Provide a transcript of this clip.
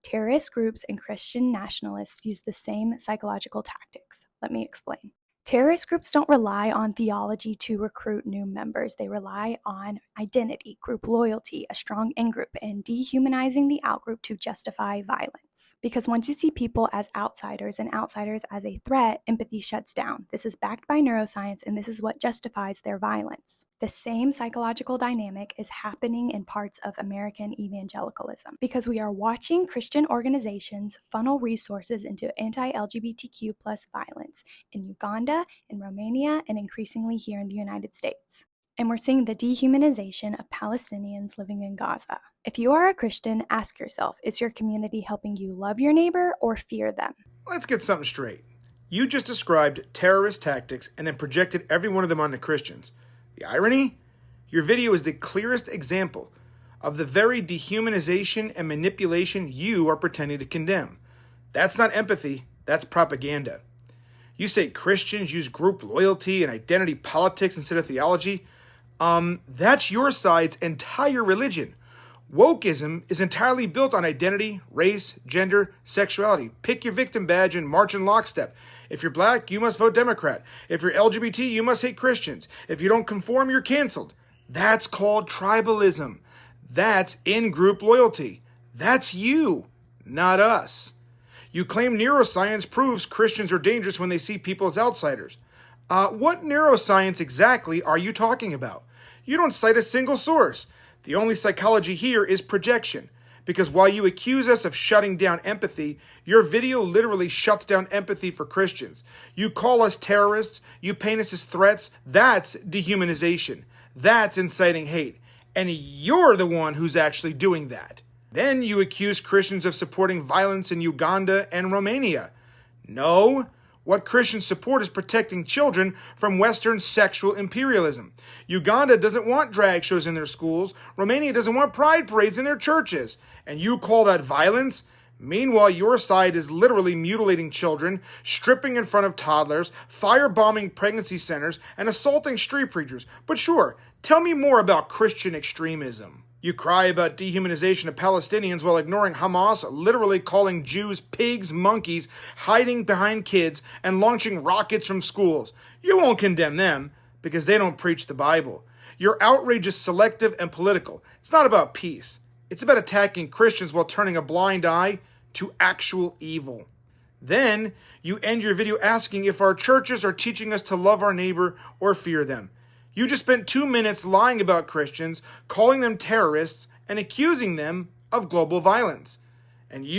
Terrorist groups and Christian nationalists use the same psychological tactics. Let me explain. Terrorist groups don't rely on theology to recruit new members. They rely on identity, group loyalty, a strong in-group, and dehumanizing the out-group to justify violence. Because once you see people as outsiders and outsiders as a threat, empathy shuts down. This is backed by neuroscience, and this is what justifies their violence. The same psychological dynamic is happening in parts of American evangelicalism because we are watching Christian organizations funnel resources into anti-LGBTQ plus violence in Uganda, in Romania, and increasingly here in the United States. And we're seeing the dehumanization of Palestinians living in Gaza. If you are a Christian, ask yourself, is your community helping you love your neighbor or fear them? Let's get something straight. You just described terrorist tactics and then projected every one of them onto Christians. The irony? Your video is the clearest example of the very dehumanization and manipulation you are pretending to condemn. That's not empathy, that's propaganda. You say Christians use group loyalty and identity politics instead of theology. That's your side's entire religion. Wokeism is entirely built on identity, race, gender, sexuality. Pick your victim badge and march in lockstep. If you're black, you must vote Democrat. If you're LGBT, you must hate Christians. If you don't conform, you're canceled. That's called tribalism. That's in-group loyalty. That's you, not us. You claim neuroscience proves Christians are dangerous when they see people as outsiders. What neuroscience exactly are you talking about? You don't cite a single source. The only psychology here is projection. Because while you accuse us of shutting down empathy, your video literally shuts down empathy for Christians. You call us terrorists, you paint us as threats. That's dehumanization. That's inciting hate. And you're the one who's actually doing that. Then you accuse Christians of supporting violence in Uganda and Romania. No, what Christians support is protecting children from Western sexual imperialism. Uganda doesn't want drag shows in their schools. Romania doesn't want pride parades in their churches. And you call that violence? Meanwhile, your side is literally mutilating children, stripping in front of toddlers, firebombing pregnancy centers, and assaulting street preachers. But sure, tell me more about Christian extremism. You cry about dehumanization of Palestinians while ignoring Hamas, literally calling Jews pigs, monkeys, hiding behind kids, and launching rockets from schools. You won't condemn them because they don't preach the Bible. Your outrage is selective and political. It's not about peace. It's about attacking Christians while turning a blind eye to actual evil. Then you end your video asking if our churches are teaching us to love our neighbor or fear them. You just spent 2 minutes lying about Christians, calling them terrorists, and accusing them of global violence. And you